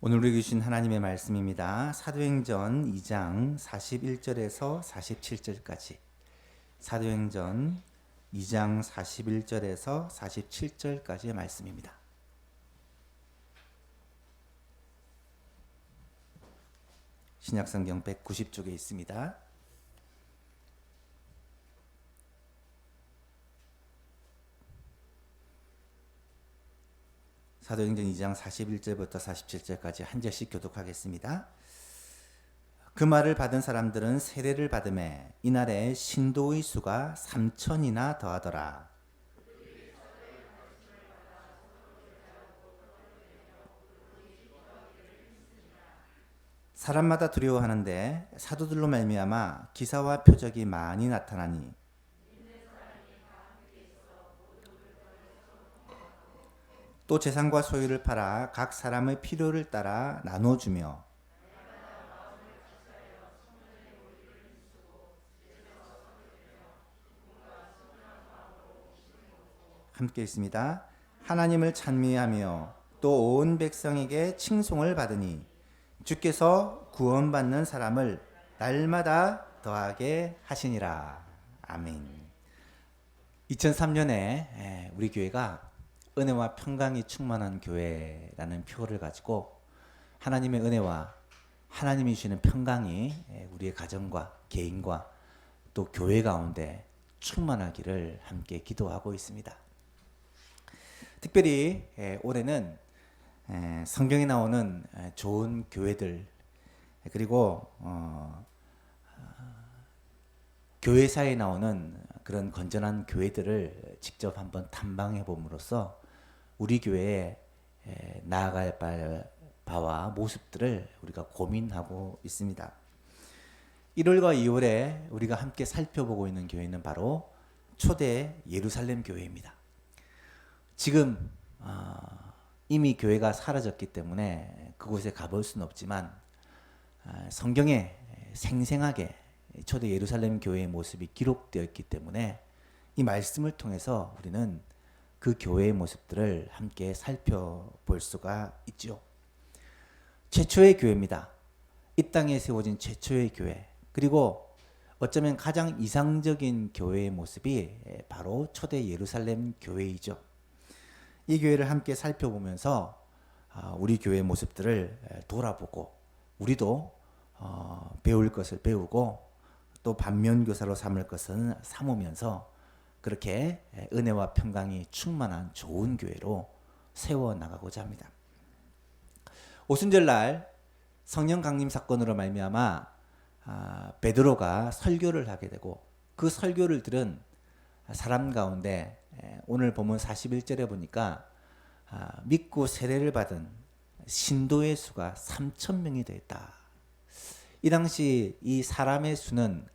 오늘 우리에게 주신 하나님의 말씀입니다. 사도행전 2장 41절에서 47절까지. 사도행전 2장 41절에서 47절까지의 말씀입니다. 신약성경 190쪽에 있습니다. 사도행전 2장 41절부터 47절까지 한 절씩 교독하겠습니다. 그 말을 받은 사람들은 세례를 받음에 이날에 신도의 수가 3천이나 더하더라. 사람마다 두려워하는데 사도들로 말미암아 기사와 표적이 많이 나타나니 또 재산과 소유를 팔아 각 사람의 필요를 따라 나눠주며 함께 있습니다. 하나님을 찬미하며 또 온 백성에게 칭송을 받으니 주께서 구원받는 사람을 날마다 더하게 하시니라. 아멘. 2003년에 우리 교회가 은혜와 평강이 충만한 교회라는 표어를 가지고 하나님의 은혜와 하나님이 주시는 평강이 우리의 가정과 개인과 또 교회 가운데 충만하기를 함께 기도하고 있습니다. 특별히 올해는 성경에 나오는 좋은 교회들 그리고 교회사에 나오는 그런 건전한 교회들을 직접 한번 탐방해 봄으로써 우리 교회에 나아갈 바와 모습들을 우리가 고민하고 있습니다. 1월과 2월에 우리가 함께 살펴보고 있는 교회는 바로 초대 예루살렘 교회입니다. 지금 이미 교회가 사라졌기 때문에 그곳에 가볼 수는 없지만 성경에 생생하게 초대 예루살렘 교회의 모습이 기록되어 있기 때문에 이 말씀을 통해서 우리는 그 교회의 모습들을 함께 살펴볼 수가 있죠. 최초의 교회입니다. 이 땅에 세워진 최초의 교회, 그리고 어쩌면 가장 이상적인 교회의 모습이 바로 초대 예루살렘 교회이죠. 이 교회를 함께 살펴보면서 우리 교회의 모습들을 돌아보고 우리도 배울 것을 배우고 또 반면교사로 삼을 것은 삼으면서 그렇게 은혜와 평강이 충만한 좋은 교회로 세워나가고자 합니다. 오순절날 성령 강림 사건으로 말미암아 베드로가 설교를 하게 되고 그 설교를 들은 사람 가운데 오늘 본문 41절에 보니까 믿고 세례를 받은 신도의 수가 3,000명이 되었다. 이 당시 이 사람의 수는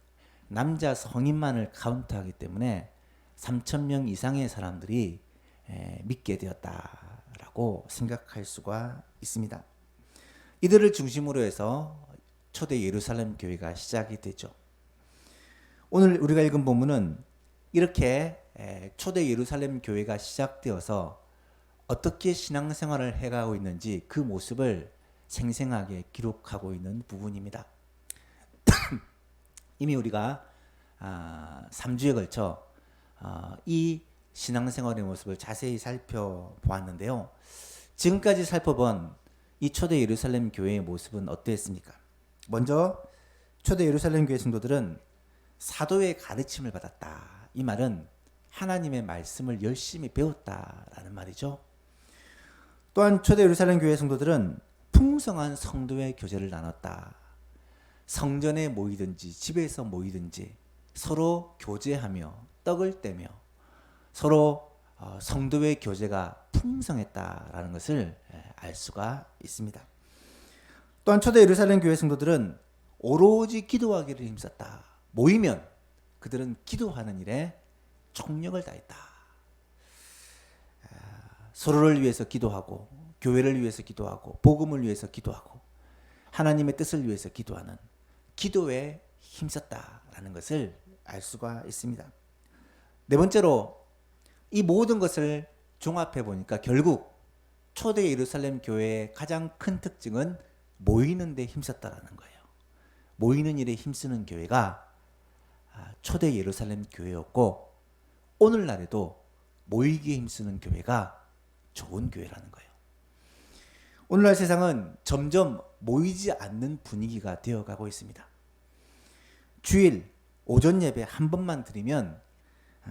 남자 성인만을 카운트하기 때문에 3,000명 이상의 사람들이 믿게 되었다라고 생각할 수가 있습니다. 이들을 중심으로 해서 초대 예루살렘 교회가 시작이 되죠. 오늘 우리가 읽은 본문은 이렇게 초대 예루살렘 교회가 시작되어서 어떻게 신앙생활을 해가고 있는지 그 모습을 생생하게 기록하고 있는 부분입니다. 이미 우리가 3주에 걸쳐 이 신앙생활의 모습을 자세히 살펴보았는데요. 지금까지 살펴본 이 초대 예루살렘 교회의 모습은 어땠습니까? 먼저 초대 예루살렘 교회 성도들은 사도의 가르침을 받았다. 이 말은 하나님의 말씀을 열심히 배웠다라는 말이죠. 또한 초대 예루살렘 교회 성도들은 풍성한 성도의 교제를 나눴다. 성전에 모이든지 집에서 모이든지 서로 교제하며 떡을 떼며 서로 성도의 교제가 풍성했다라는 것을 알 수가 있습니다. 또한 초대 예루살렘 교회 성도들은 오로지 기도하기를 힘썼다. 모이면 그들은 기도하는 일에 총력을 다했다. 서로를 위해서 기도하고 교회를 위해서 기도하고 복음을 위해서 기도하고 하나님의 뜻을 위해서 기도하는 기도에 힘썼다라는 것을 알 수가 있습니다. 네 번째로 이 모든 것을 종합해 보니까 결국 초대 예루살렘 교회의 가장 큰 특징은 모이는 데 힘썼다라는 거예요. 모이는 일에 힘쓰는 교회가 초대 예루살렘 교회였고, 오늘날에도 모이기에 힘쓰는 교회가 좋은 교회라는 거예요. 오늘날 세상은 점점 모이지 않는 분위기가 되어가고 있습니다. 주일 오전 예배 한 번만 드리면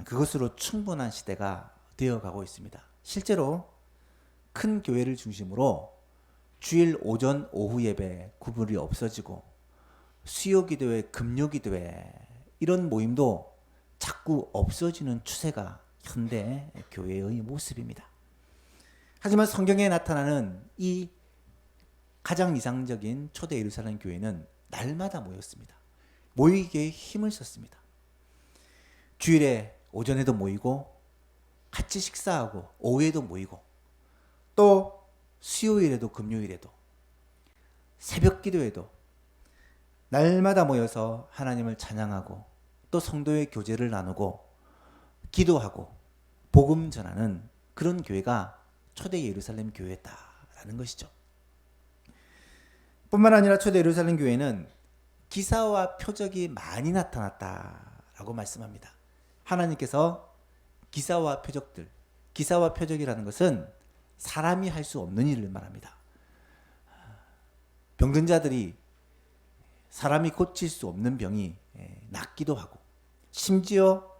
그것으로 충분한 시대가 되어가고 있습니다. 실제로 큰 교회를 중심으로 주일 오전 오후 예배 구분이 없어지고, 수요기도회, 금요기도회 이런 모임도 자꾸 없어지는 추세가 현대 교회의 모습입니다. 하지만 성경에 나타나는 이 가장 이상적인 초대 예루살렘 교회는 날마다 모였습니다. 모이기에 힘을 썼습니다. 주일에 오전에도 모이고, 같이 식사하고, 오후에도 모이고, 또 수요일에도 금요일에도, 새벽 기도에도 날마다 모여서 하나님을 찬양하고, 또 성도의 교제를 나누고, 기도하고, 복음 전하는 그런 교회가 초대 예루살렘 교회였다라는 것이죠. 뿐만 아니라 초대 예루살렘 교회는 기사와 표적이 많이 나타났다라고 말씀합니다. 하나님께서 기사와 표적들, 기사와 표적이라는 것은 사람이 할 수 없는 일을 말합니다. 병든 자들이, 사람이 고칠 수 없는 병이 낫기도 하고, 심지어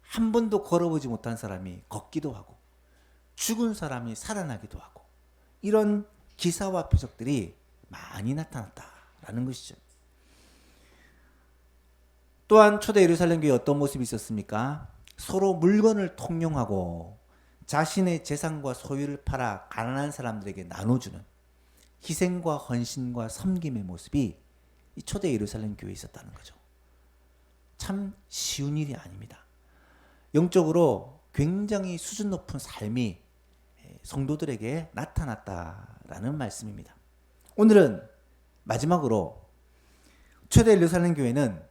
한 번도 걸어보지 못한 사람이 걷기도 하고, 죽은 사람이 살아나기도 하고, 이런 기사와 표적들이 많이 나타났다라는 것이죠. 또한 초대 예루살렘 교회에 어떤 모습이 있었습니까? 서로 물건을 통용하고 자신의 재산과 소유를 팔아 가난한 사람들에게 나눠주는 희생과 헌신과 섬김의 모습이 이 초대 예루살렘 교회에 있었다는 거죠. 참 쉬운 일이 아닙니다. 영적으로 굉장히 수준 높은 삶이 성도들에게 나타났다라는 말씀입니다. 오늘은 마지막으로 초대 예루살렘 교회는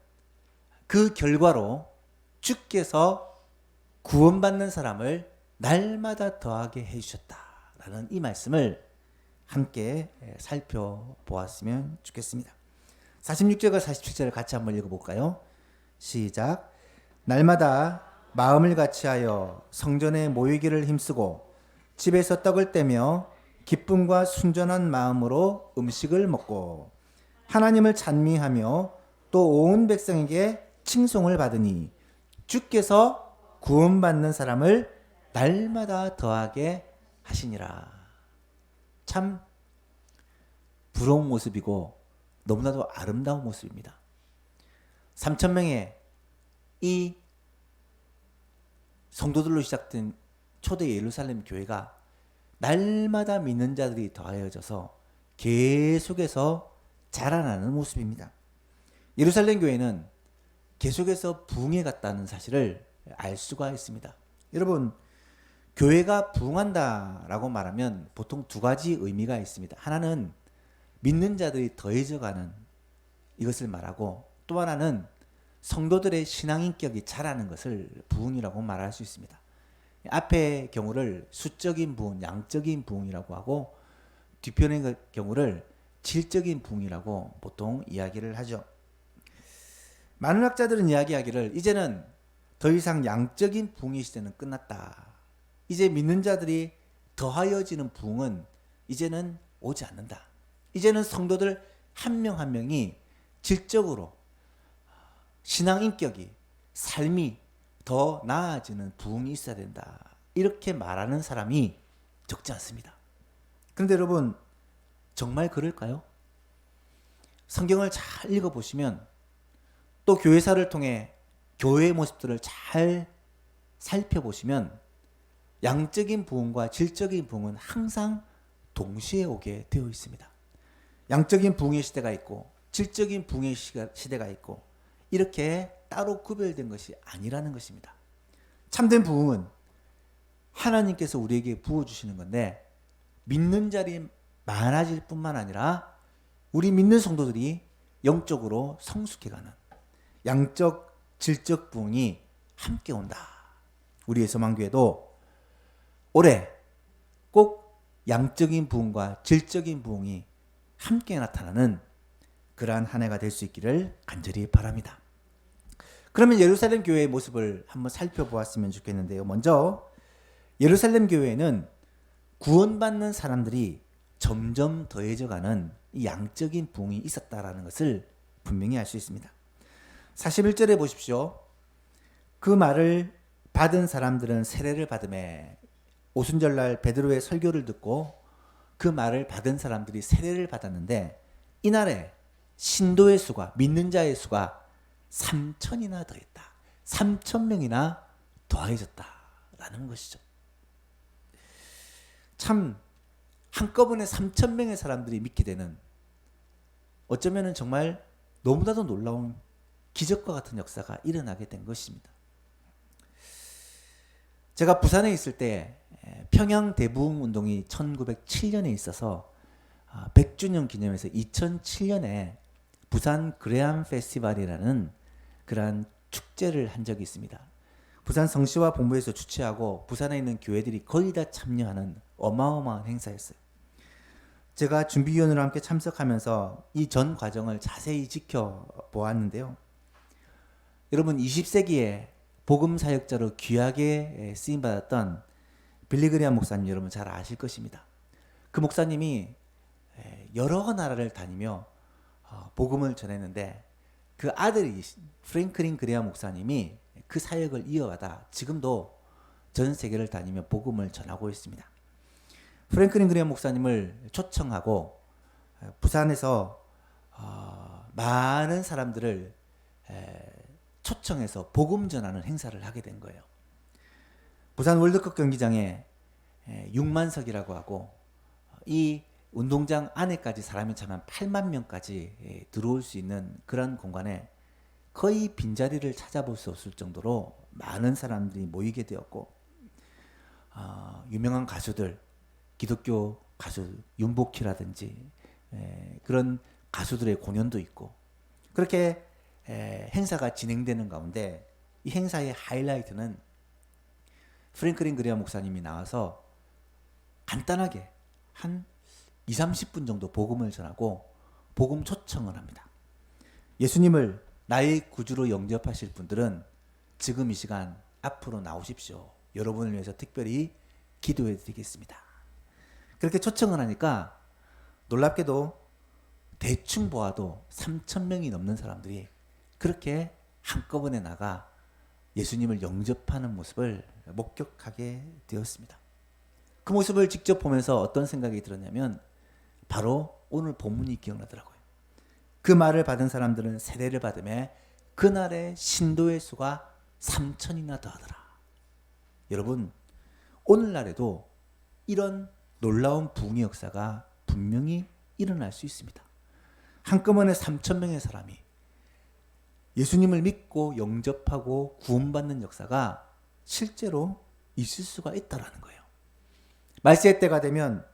그 결과로 주께서 구원받는 사람을 날마다 더하게 해주셨다라는 이 말씀을 함께 살펴보았으면 좋겠습니다. 46절과 47절을 같이 한번 읽어볼까요? 시작. 날마다 마음을 같이하여 성전에 모이기를 힘쓰고 집에서 떡을 떼며 기쁨과 순전한 마음으로 음식을 먹고 하나님을 찬미하며 또 온 백성에게 칭송을 받으니 주께서 구원받는 사람을 날마다 더하게 하시니라. 참 부러운 모습이고 너무나도 아름다운 모습입니다. 3,000명의 이 성도들로 시작된 초대 예루살렘 교회가 날마다 믿는 자들이 더하여져서 계속해서 자라나는 모습입니다. 예루살렘 교회는 계속해서 부흥해 갔다는 사실을 알 수가 있습니다. 여러분, 교회가 부흥한다라고 말하면 보통 두 가지 의미가 있습니다. 하나는 믿는 자들이 더해져가는 이것을 말하고, 또 하나는 성도들의 신앙인격이 자라는 것을 부흥이라고 말할 수 있습니다. 앞의 경우를 수적인 부흥, 양적인 부흥이라고 하고, 뒤편의 경우를 질적인 부흥이라고 보통 이야기를 하죠. 많은 학자들은 이야기하기를 이제는 더 이상 양적인 부흥의 시대는 끝났다. 이제 믿는 자들이 더하여지는 부흥은 이제는 오지 않는다. 이제는 성도들 한 명 한 명이 질적으로 신앙 인격이, 삶이 더 나아지는 부흥이 있어야 된다. 이렇게 말하는 사람이 적지 않습니다. 그런데 여러분, 정말 그럴까요? 성경을 잘 읽어보시면, 또 교회사를 통해 교회의 모습들을 잘 살펴보시면 양적인 부흥과 질적인 부흥은 항상 동시에 오게 되어 있습니다. 양적인 부흥의 시대가 있고 질적인 부흥의 시대가 있고, 이렇게 따로 구별된 것이 아니라는 것입니다. 참된 부흥은 하나님께서 우리에게 부어주시는 건데, 믿는 자리 많아질 뿐만 아니라 우리 믿는 성도들이 영적으로 성숙해가는 양적, 질적 부흥이 함께 온다. 우리의 소망교회도 올해 꼭 양적인 부흥과 질적인 부흥이 함께 나타나는 그러한 한 해가 될 수 있기를 간절히 바랍니다. 그러면 예루살렘 교회의 모습을 한번 살펴보았으면 좋겠는데요. 먼저 예루살렘 교회에는 구원받는 사람들이 점점 더해져가는 이 양적인 부흥이 있었다라는 것을 분명히 알 수 있습니다. 41절에 보십시오. 그 말을 받은 사람들은 세례를 받음에, 오순절날 베드로의 설교를 듣고 그 말을 받은 사람들이 세례를 받았는데 이날에 신도의 수가, 믿는 자의 수가 3천이나 더했다. 3,000명이나 더해졌다라는 것이죠. 참 한꺼번에 3,000명의 사람들이 믿게 되는, 어쩌면 정말 너무나도 놀라운 기적과 같은 역사가 일어나게 된 것입니다. 제가 부산에 있을 때 평양 대부흥 운동이 1907년에 있어서 100주년 기념해서 2007년에 부산 그레암 페스티벌이라는 그러한 축제를 한 적이 있습니다. 부산 성시와 본부에서 주최하고 부산에 있는 교회들이 거의 다 참여하는 어마어마한 행사였어요. 제가 준비위원으로 함께 참석하면서 이 전 과정을 자세히 지켜보았는데요. 여러분, 20세기에 복음 사역자로 귀하게 쓰임받았던 빌리그리암 목사님 여러분 잘 아실 것입니다. 그 목사님이 여러 나라를 다니며 복음을 전했는데 그 아들이 프랭클린 그레암 목사님이 그 사역을 이어가다 지금도 전 세계를 다니며 복음을 전하고 있습니다. 프랭클린 그레암 목사님을 초청하고 부산에서 많은 사람들을 초청해서 복음 전하는 행사를 하게 된 거예요. 부산 월드컵 경기장에 6만석이라고 하고 이 운동장 안에까지 사람이 차면 8만 명까지 들어올 수 있는 그런 공간에 거의 빈자리를 찾아볼 수 없을 정도로 많은 사람들이 모이게 되었고, 유명한 가수들, 기독교 가수 윤복희라든지 그런 가수들의 공연도 있고, 그렇게 행사가 진행되는 가운데 이 행사의 하이라이트는 프랭클린 그레암 목사님이 나와서 간단하게 한 20-30분 정도 복음을 전하고 복음 초청을 합니다. 예수님을 나의 구주로 영접하실 분들은 지금 이 시간 앞으로 나오십시오. 여러분을 위해서 특별히 기도해 드리겠습니다. 그렇게 초청을 하니까 놀랍게도 대충 보아도 3,000명이 넘는 사람들이 그렇게 한꺼번에 나가 예수님을 영접하는 모습을 목격하게 되었습니다. 그 모습을 직접 보면서 어떤 생각이 들었냐면 바로 오늘 본문이 기억나더라고요. 그 말을 받은 사람들은 세례를 받음에 그날의 신도의 수가 3,000이나 더하더라. 여러분, 오늘날에도 이런 놀라운 부흥의 역사가 분명히 일어날 수 있습니다. 한꺼번에 3,000명의 사람이 예수님을 믿고 영접하고 구원받는 역사가 실제로 있을 수가 있다라는 거예요. 말세의 때가 되면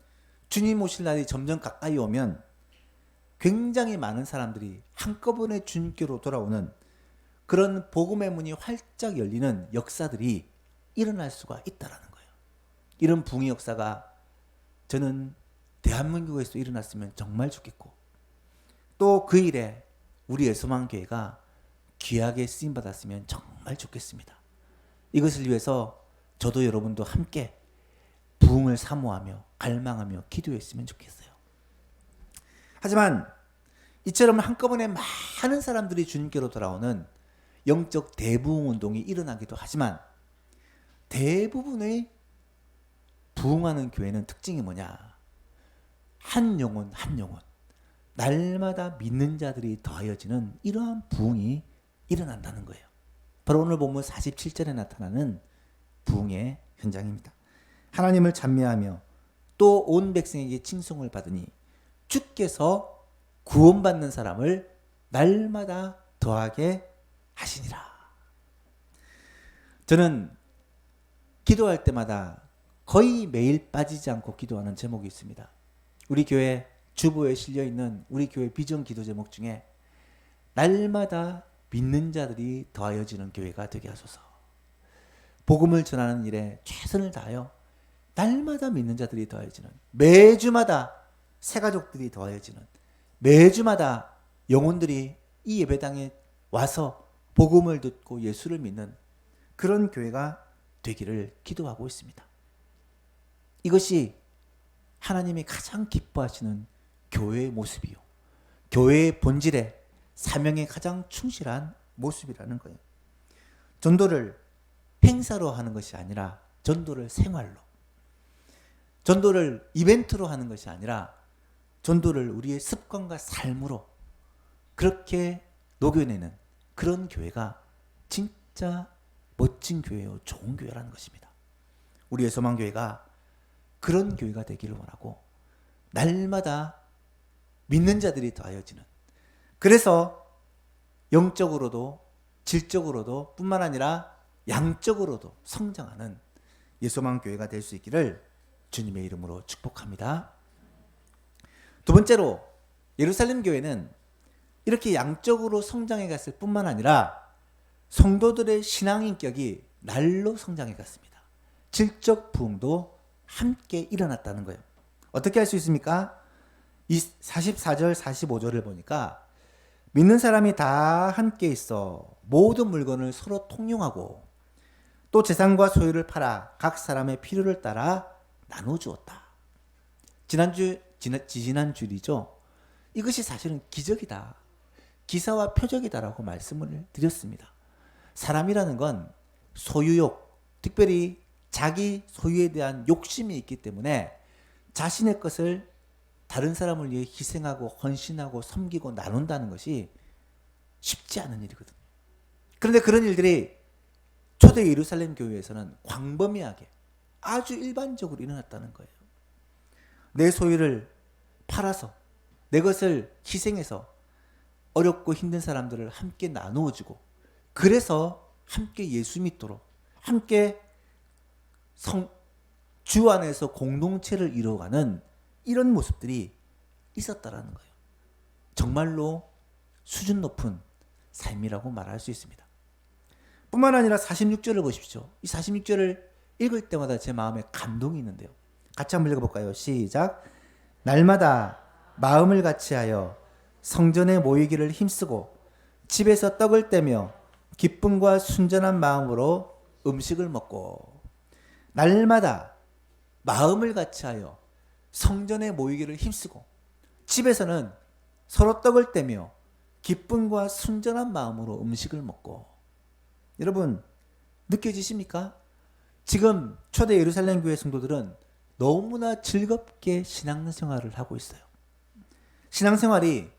주님 오실 날이 점점 가까이 오면 굉장히 많은 사람들이 한꺼번에 주님께로 돌아오는 그런 복음의 문이 활짝 열리는 역사들이 일어날 수가 있다라는 거예요. 이런 부흥의 역사가 저는 대한민국에서 일어났으면 정말 좋겠고, 또 그 일에 우리 예수만교회가 귀하게 쓰임받았으면 정말 좋겠습니다. 이것을 위해서 저도 여러분도 함께 부흥을 사모하며 갈망하며 기도했으면 좋겠어요. 하지만 이처럼 한꺼번에 많은 사람들이 주님께로 돌아오는 영적 대부흥 운동이 일어나기도 하지만 대부분의 부흥하는 교회는 특징이 뭐냐? 한 영혼 한 영혼 날마다 믿는 자들이 더하여지는 이러한 부흥이 일어난다는 거예요. 바로 오늘 본문 47절에 나타나는 부흥의 현장입니다. 하나님을 찬미하며 또 온 백성에게 칭송을 받으니 주께서 구원받는 사람을 날마다 더하게 하시니라. 저는 기도할 때마다 거의 매일 빠지지 않고 기도하는 제목이 있습니다. 우리 교회 주보에 실려있는 우리 교회 비전 기도 제목 중에 날마다 믿는 자들이 더하여지는 교회가 되게 하소서. 복음을 전하는 일에 최선을 다하여 날마다 믿는 자들이 더해지는, 매주마다 새 가족들이 더해지는, 매주마다 영혼들이 이 예배당에 와서 복음을 듣고 예수를 믿는 그런 교회가 되기를 기도하고 있습니다. 이것이 하나님이 가장 기뻐하시는 교회의 모습이요, 교회의 본질에 사명에 가장 충실한 모습이라는 거예요. 전도를 행사로 하는 것이 아니라 전도를 생활로, 전도를 이벤트로 하는 것이 아니라 전도를 우리의 습관과 삶으로 그렇게 녹여내는 그런 교회가 진짜 멋진 교회요, 좋은 교회라는 것입니다. 우리의 소망교회가 그런 교회가 되기를 원하고, 날마다 믿는 자들이 더하여지는, 그래서 영적으로도 질적으로도 뿐만 아니라 양적으로도 성장하는 예소망교회가 될 수 있기를 주님의 이름으로 축복합니다. 두 번째로, 예루살렘 교회는 이렇게 양적으로 성장해 갔을 뿐만 아니라 성도들의 신앙인격이 날로 성장해 갔습니다. 질적 부흥도 함께 일어났다는 거예요. 어떻게 할 수 있습니까? 이 44절 45절을 보니까 믿는 사람이 다 함께 있어 모든 물건을 서로 통용하고 또 재산과 소유를 팔아 각 사람의 필요를 따라 나눠주었다. 지난 주일이죠. 이것이 사실은 기적이다, 기사와 표적이다라고 말씀을 드렸습니다. 사람이라는 건 소유욕, 특별히 자기 소유에 대한 욕심이 있기 때문에 자신의 것을 다른 사람을 위해 희생하고 헌신하고 섬기고 나눈다는 것이 쉽지 않은 일이거든요. 그런데 그런 일들이 초대 예루살렘 교회에서는 광범위하게 아주 일반적으로 일어났다는 거예요. 내 소유를 팔아서, 내 것을 희생해서 어렵고 힘든 사람들을 함께 나누어주고, 그래서 함께 예수 믿도록, 함께 주 안에서 공동체를 이루어가는 이런 모습들이 있었다라는 거예요. 정말로 수준 높은 삶이라고 말할 수 있습니다. 뿐만 아니라 46절을 보십시오. 이 46절을 읽을 때마다 제 마음에 감동이 있는데요. 같이 한번 읽어볼까요? 시작. 날마다 마음을 같이하여 성전에 모이기를 힘쓰고 집에서 떡을 떼며 기쁨과 순전한 마음으로 음식을 먹고. 날마다 마음을 같이하여 성전에 모이기를 힘쓰고 집에서는 서로 떡을 떼며 기쁨과 순전한 마음으로 음식을 먹고. 여러분, 느껴지십니까? 지금 초대 예루살렘 교회 성도들은 너무나 즐겁게 신앙생활을 하고 있어요. 신앙생활이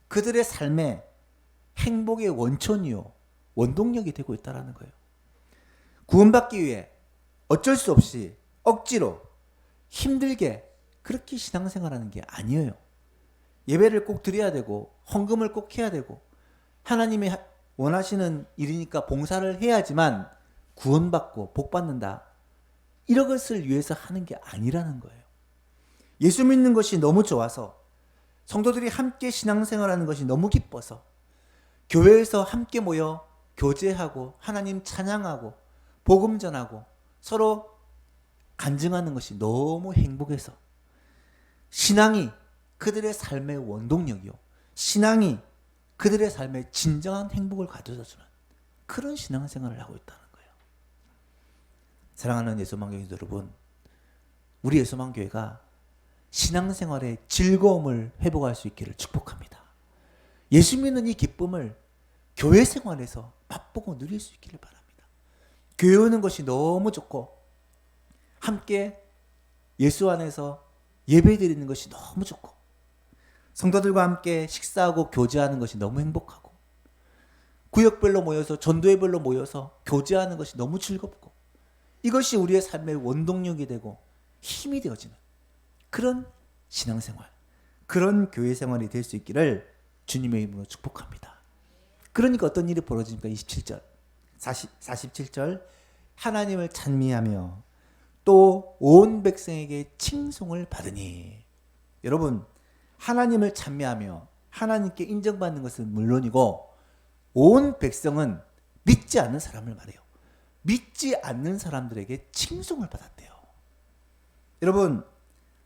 그들의 삶의 행복의 원천이요, 원동력이 되고 있다는 거예요. 구원받기 위해 어쩔 수 없이 억지로 힘들게 그렇게 신앙생활하는 게 아니에요. 예배를 꼭 드려야 되고 헌금을 꼭 해야 되고 하나님이 원하시는 일이니까 봉사를 해야지만 구원받고 복받는다, 이런 것을 위해서 하는 게 아니라는 거예요. 예수 믿는 것이 너무 좋아서, 성도들이 함께 신앙생활하는 것이 너무 기뻐서 교회에서 함께 모여 교제하고 하나님 찬양하고 복음 전하고 서로 간증하는 것이 너무 행복해서, 신앙이 그들의 삶의 원동력이요, 신앙이 그들의 삶에 진정한 행복을 가져다주는 그런 신앙생활을 하고 있다는 거예요. 사랑하는 예수만교회 여러분, 우리 예수만교회가 신앙생활의 즐거움을 회복할 수 있기를 축복합니다. 예수 믿는 이 기쁨을 교회 생활에서 맛보고 누릴 수 있기를 바랍니다. 교회 오는 것이 너무 좋고 함께 예수 안에서 예배 드리는 것이 너무 좋고 성도들과 함께 식사하고 교제하는 것이 너무 행복하고 구역별로 모여서 전도회별로 모여서 교제하는 것이 너무 즐겁고, 이것이 우리의 삶의 원동력이 되고 힘이 되어지는 그런 신앙생활, 그런 교회 생활이 될 수 있기를 주님의 이름으로 축복합니다. 그러니까 어떤 일이 벌어집니까? 27절 47절 하나님을 찬미하며 또 온 백성에게 칭송을 받으니. 여러분, 하나님을 찬미하며 하나님께 인정받는 것은 물론이고 온 백성은 믿지 않는 사람을 말해요. 믿지 않는 사람들에게 칭송을 받았대요. 여러분,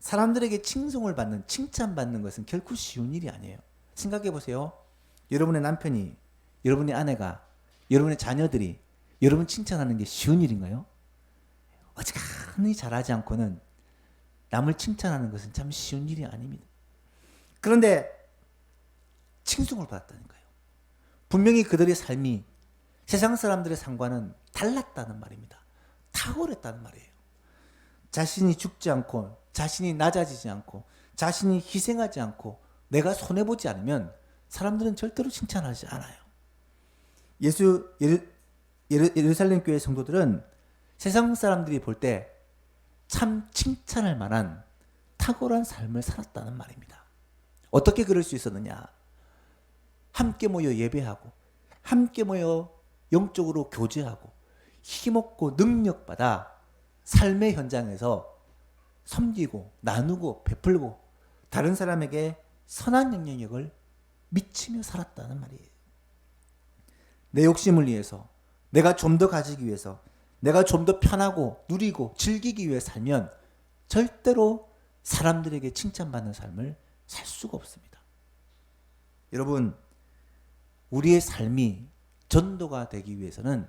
사람들에게 칭송을 받는, 칭찬받는 것은 결코 쉬운 일이 아니에요. 생각해 보세요. 여러분의 남편이, 여러분의 아내가, 여러분의 자녀들이 여러분 칭찬하는 게 쉬운 일인가요? 어지간히 잘하지 않고는 남을 칭찬하는 것은 참 쉬운 일이 아닙니다. 그런데 칭송을 받았다니까요. 분명히 그들의 삶이 세상 사람들의 삶과는 달랐다는 말입니다. 탁월했다는 말이에요. 자신이 죽지 않고, 자신이 낮아지지 않고, 자신이 희생하지 않고, 내가 손해보지 않으면 사람들은 절대로 칭찬하지 않아요. 예루살렘 교회 성도들은 세상 사람들이 볼 때 참 칭찬할 만한 탁월한 삶을 살았다는 말입니다. 어떻게 그럴 수 있었느냐? 함께 모여 예배하고, 함께 모여 영적으로 교제하고, 힘없고 능력받아 삶의 현장에서 섬기고 나누고 베풀고 다른 사람에게 선한 영향력을 미치며 살았다는 말이에요. 내 욕심을 위해서, 내가 좀 더 가지기 위해서, 내가 좀 더 편하고 누리고 즐기기 위해 살면 절대로 사람들에게 칭찬받는 삶을 살 수가 없습니다. 여러분, 우리의 삶이 전도가 되기 위해서는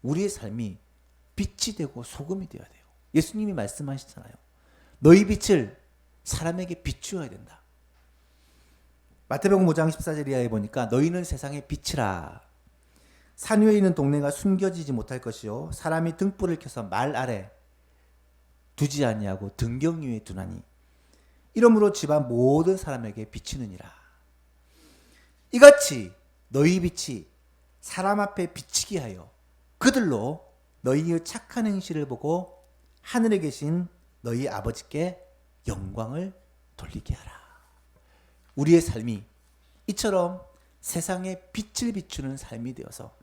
우리의 삶이 빛이 되고 소금이 되어야 돼요. 예수님이 말씀하시잖아요. 너희 빛을 사람에게 비추어야 된다. 마태복음 5장 14절 이하에 보니까 너희는 세상의 빛이라. 산 위에 있는 동네가 숨겨지지 못할 것이요 사람이 등불을 켜서 말 아래 두지 아니하고 등경 위에 두나니 이러므로 집안 모든 사람에게 비치느니라. 이같이 너희 빛이 사람 앞에 비치게 하여 그들로 너희의 착한 행실을 보고 하늘에 계신 너희 아버지께 영광을 돌리게 하라. 우리의 삶이 이처럼 세상에 빛을 비추는 삶이 되어서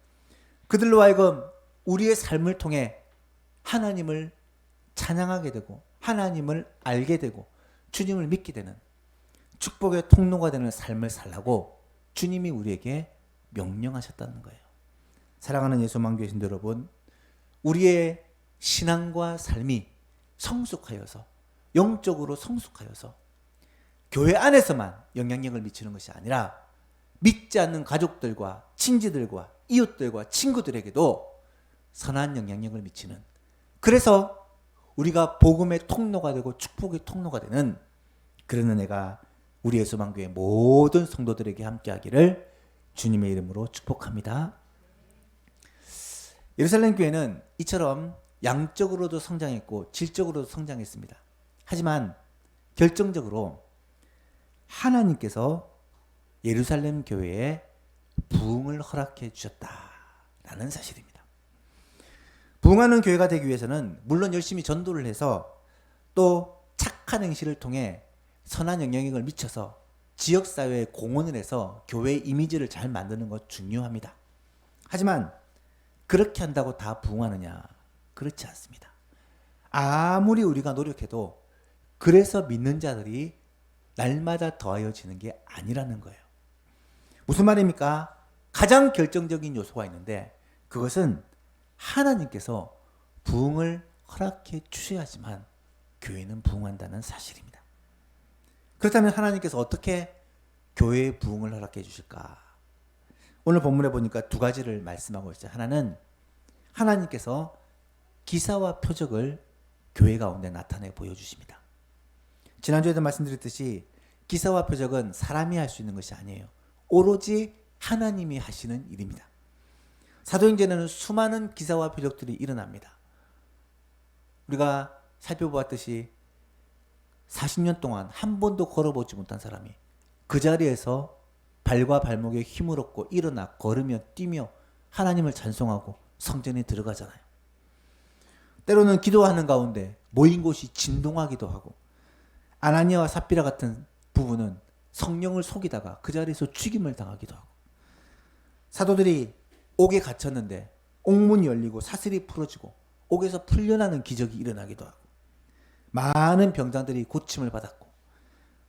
그들로 하여금 우리의 삶을 통해 하나님을 찬양하게 되고 하나님을 알게 되고 주님을 믿게 되는 축복의 통로가 되는 삶을 살라고 주님이 우리에게 명령하셨다는 거예요. 사랑하는 예수만교회 신도 여러분, 우리의 신앙과 삶이 성숙하여서 영적으로 성숙하여서 교회 안에서만 영향력을 미치는 것이 아니라 믿지 않는 가족들과 친지들과 이웃들과 친구들에게도 선한 영향력을 미치는, 그래서 우리가 복음의 통로가 되고 축복의 통로가 되는 그런 은혜가 우리 예수만교회 모든 성도들에게 함께하기를 주님의 이름으로 축복합니다. 예루살렘 교회는 이처럼 양적으로도 성장했고 질적으로도 성장했습니다. 하지만 결정적으로 하나님께서 예루살렘 교회에 부흥을 허락해 주셨다라는 사실입니다. 부흥하는 교회가 되기 위해서는 물론 열심히 전도를 해서 또 착한 행실을 통해 선한 영향력을 미쳐서 지역사회에 공헌을 해서 교회의 이미지를 잘 만드는 것 중요합니다. 하지만 그렇게 한다고 다 부흥하느냐? 그렇지 않습니다. 아무리 우리가 노력해도 그래서 믿는 자들이 날마다 더하여지는 게 아니라는 거예요. 무슨 말입니까? 가장 결정적인 요소가 있는데 그것은 하나님께서 부흥을 허락해 주셔야지만 교회는 부흥한다는 사실입니다. 그렇다면 하나님께서 어떻게 교회의 부흥을 허락해 주실까? 오늘 본문에 보니까 두 가지를 말씀하고 있어요. 하나는 하나님께서 기사와 표적을 교회 가운데 나타내 보여주십니다. 지난주에도 말씀드렸듯이 기사와 표적은 사람이 할 수 있는 것이 아니에요. 오로지 하나님이 하시는 일입니다. 사도행전에는 수많은 기사와 표적들이 일어납니다. 우리가 살펴보았듯이 40년 동안 한 번도 걸어보지 못한 사람이 그 자리에서 발과 발목에 힘을 얻고 일어나 걸으며 뛰며 하나님을 찬송하고 성전에 들어가잖아요. 때로는 기도하는 가운데 모인 곳이 진동하기도 하고, 아나니아와 삽비라 같은 부부는 성령을 속이다가 그 자리에서 죽임을 당하기도 하고, 사도들이 옥에 갇혔는데 옥문이 열리고 사슬이 풀어지고 옥에서 풀려나는 기적이 일어나기도 하고, 많은 병장들이 고침을 받았고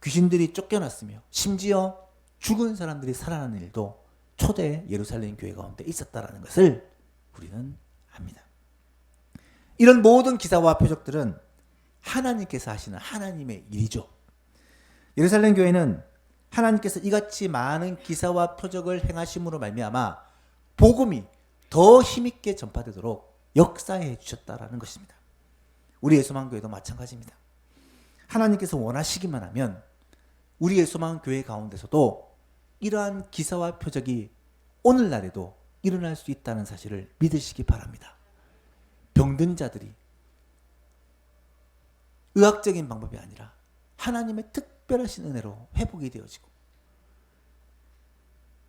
귀신들이 쫓겨났으며 심지어 죽은 사람들이 살아나는 일도 초대 예루살렘 교회 가운데 있었다라는 것을 우리는 압니다. 이런 모든 기사와 표적들은 하나님께서 하시는 하나님의 일이죠. 예루살렘 교회는 하나님께서 이같이 많은 기사와 표적을 행하심으로 말미암아 복음이 더 힘있게 전파되도록 역사해 주셨다라는 것입니다. 우리의 소망교회도 마찬가지입니다. 하나님께서 원하시기만 하면 우리의 소망교회 가운데서도 이러한 기사와 표적이 오늘날에도 일어날 수 있다는 사실을 믿으시기 바랍니다. 병든 자들이 의학적인 방법이 아니라 하나님의 특별하신 은혜로 회복이 되어지고,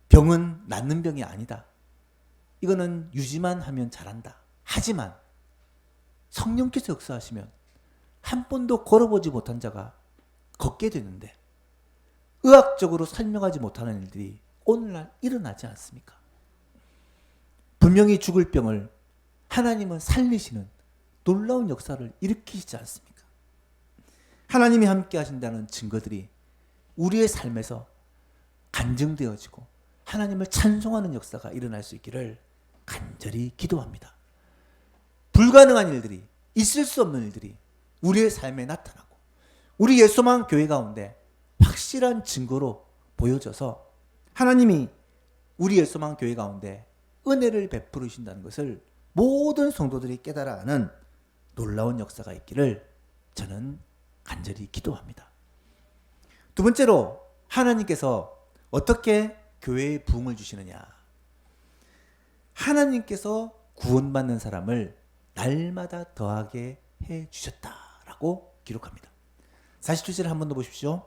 병은 낫는 병이 아니다. 이거는 유지만 하면 잘한다. 하지만 성령께서 역사하시면 한 번도 걸어보지 못한 자가 걷게 되는데, 의학적으로 설명하지 못하는 일들이 오늘날 일어나지 않습니까? 분명히 죽을 병을 하나님은 살리시는 놀라운 역사를 일으키시지 않습니까? 하나님이 함께 하신다는 증거들이 우리의 삶에서 간증되어지고 하나님을 찬송하는 역사가 일어날 수 있기를 간절히 기도합니다. 불가능한 일들이, 있을 수 없는 일들이 우리의 삶에 나타나고 우리 예수만 교회 가운데 확실한 증거로 보여져서 하나님이 우리 예수만 교회 가운데 은혜를 베푸르신다는 것을 모든 성도들이 깨달아 하는 놀라운 역사가 있기를 저는 간절히 기도합니다. 두 번째로 하나님께서 어떻게 교회에 부흥을 주시느냐. 하나님께서 구원받는 사람을 날마다 더하게 해 주셨다라고 기록합니다. 47절을 한 번 더 보십시오.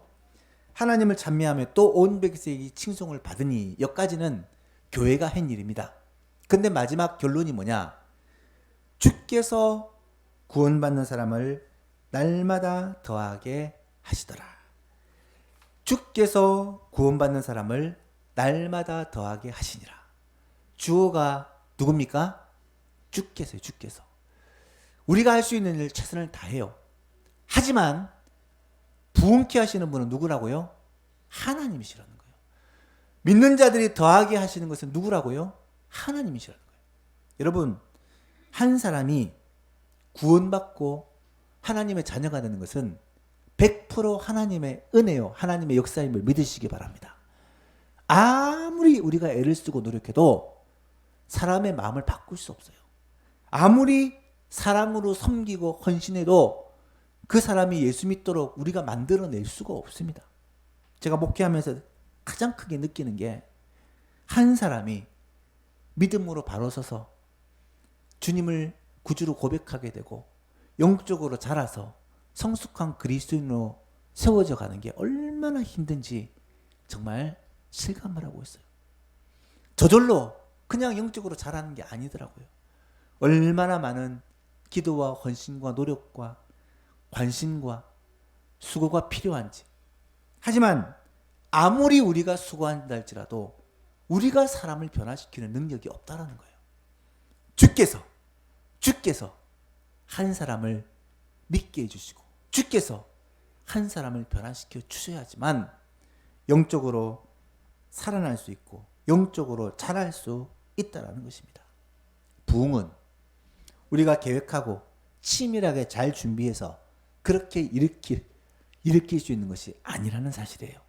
하나님을 찬미하며 또 온 백성이 칭송을 받으니, 여기까지는 교회가 한 일입니다. 근데 마지막 결론이 뭐냐? 주께서 구원받는 사람을 날마다 더하게 하시더라. 주께서 구원받는 사람을 날마다 더하게 하시니라. 주어가 누굽니까? 주께서요. 주께서. 우리가 할 수 있는 일 최선을 다해요. 하지만 부흥케 하시는 분은 누구라고요? 하나님이시라는 거예요. 믿는 자들이 더하게 하시는 것은 누구라고요? 하나님이시라는 거예요. 여러분, 한 사람이 구원받고 하나님의 자녀가 되는 것은 100% 하나님의 은혜요, 하나님의 역사임을 믿으시기 바랍니다. 아무리 우리가 애를 쓰고 노력해도 사람의 마음을 바꿀 수 없어요. 아무리 사랑으로 섬기고 헌신해도 그 사람이 예수 믿도록 우리가 만들어낼 수가 없습니다. 제가 목회하면서 가장 크게 느끼는 게, 한 사람이 믿음으로 바로 서서 주님을 구주로 고백하게 되고 영적으로 자라서 성숙한 그리스도인으로 세워져 가는 게 얼마나 힘든지 정말 실감을 하고 있어요. 저절로 그냥 영적으로 자라는 게 아니더라고요. 얼마나 많은 기도와 헌신과 노력과 관심과 수고가 필요한지. 하지만 아무리 우리가 수고한다 할지라도 우리가 사람을 변화시키는 능력이 없다라는 거예요. 주께서 한 사람을 믿게 해주시고 주께서 한 사람을 변화시켜 주셔야지만 영적으로 살아날 수 있고 영적으로 자랄 수 있다는 것입니다. 부흥은 우리가 계획하고 치밀하게 잘 준비해서 그렇게 일으킬 수 있는 것이 아니라는 사실이에요.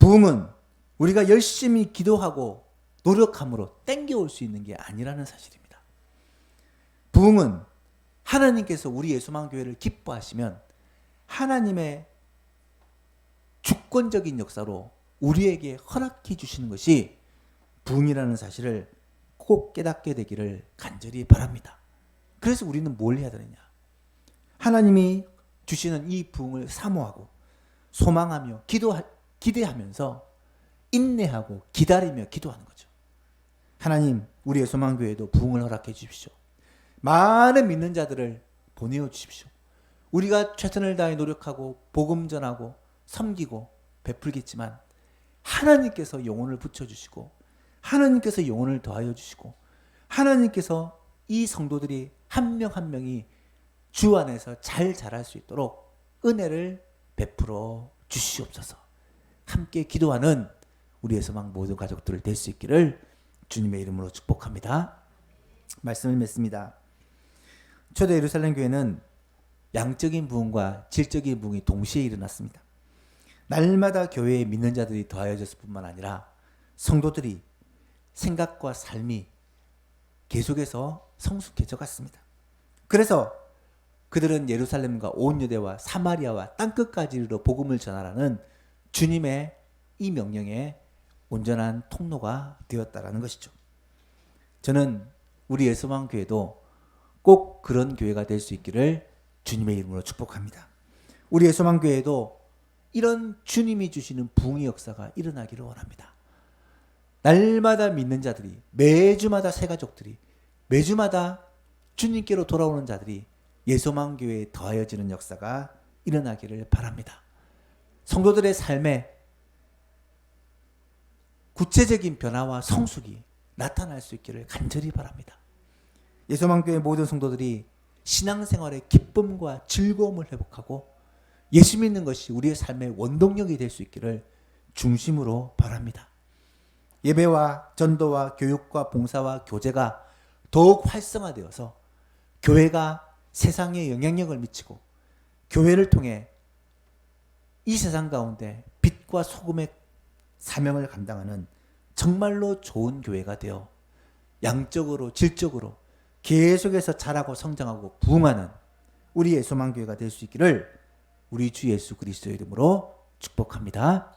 부흥은 우리가 열심히 기도하고 노력함으로 땡겨올 수 있는 게 아니라는 사실입니다. 부흥은 하나님께서 우리 예수만교회를 기뻐하시면 하나님의 주권적인 역사로 우리에게 허락해 주시는 것이 부흥이라는 사실을 꼭 깨닫게 되기를 간절히 바랍니다. 그래서 우리는 뭘 해야 되느냐? 하나님이 주시는 이 부흥을 사모하고 소망하며 기대하면서 인내하고 기다리며 기도하는 거죠. 하나님, 우리의 소망교회도 부흥을 허락해 주십시오. 많은 믿는 자들을 보내어 주십시오. 우리가 최선을 다해 노력하고 복음 전하고 섬기고 베풀겠지만 하나님께서 영혼을 붙여주시고 하나님께서 영혼을 더하여 주시고 하나님께서 이 성도들이 한 명 한 명이 주 안에서 잘 자랄 수 있도록 은혜를 베풀어 주시옵소서. 함께 기도하는 우리의 소망 모든 가족들 될 수 있기를 주님의 이름으로 축복합니다. 말씀을 맺습니다. 초대 예루살렘 교회는 양적인 부흥과 질적인 부흥이 동시에 일어났습니다. 날마다 교회에 믿는 자들이 더하여졌을 뿐만 아니라 성도들이 생각과 삶이 계속해서 성숙해져 갔습니다. 그래서 그들은 예루살렘과 온 유대와 사마리아와 땅끝까지 이르러 복음을 전하라는 주님의 이 명령에 온전한 통로가 되었다라는 것이죠. 저는 우리 예수만교회도 꼭 그런 교회가 될 수 있기를 주님의 이름으로 축복합니다. 우리 예수만교회도 이런 주님이 주시는 부흥의 역사가 일어나기를 원합니다. 날마다 믿는 자들이, 매주마다 새 가족들이, 매주마다 주님께로 돌아오는 자들이 예수만교회에 더하여지는 역사가 일어나기를 바랍니다. 성도들의 삶에 구체적인 변화와 성숙이 나타날 수 있기를 간절히 바랍니다. 예수만교회 모든 성도들이 신앙생활의 기쁨과 즐거움을 회복하고 예수 믿는 것이 우리의 삶의 원동력이 될 수 있기를 중심으로 바랍니다. 예배와 전도와 교육과 봉사와 교제가 더욱 활성화되어서 교회가 세상에 영향력을 미치고 교회를 통해 이 세상 가운데 빛과 소금의 사명을 감당하는 정말로 좋은 교회가 되어 양적으로 질적으로 계속해서 자라고 성장하고 부흥하는 우리 예수만 교회가 될 수 있기를 우리 주 예수 그리스도의 이름으로 축복합니다.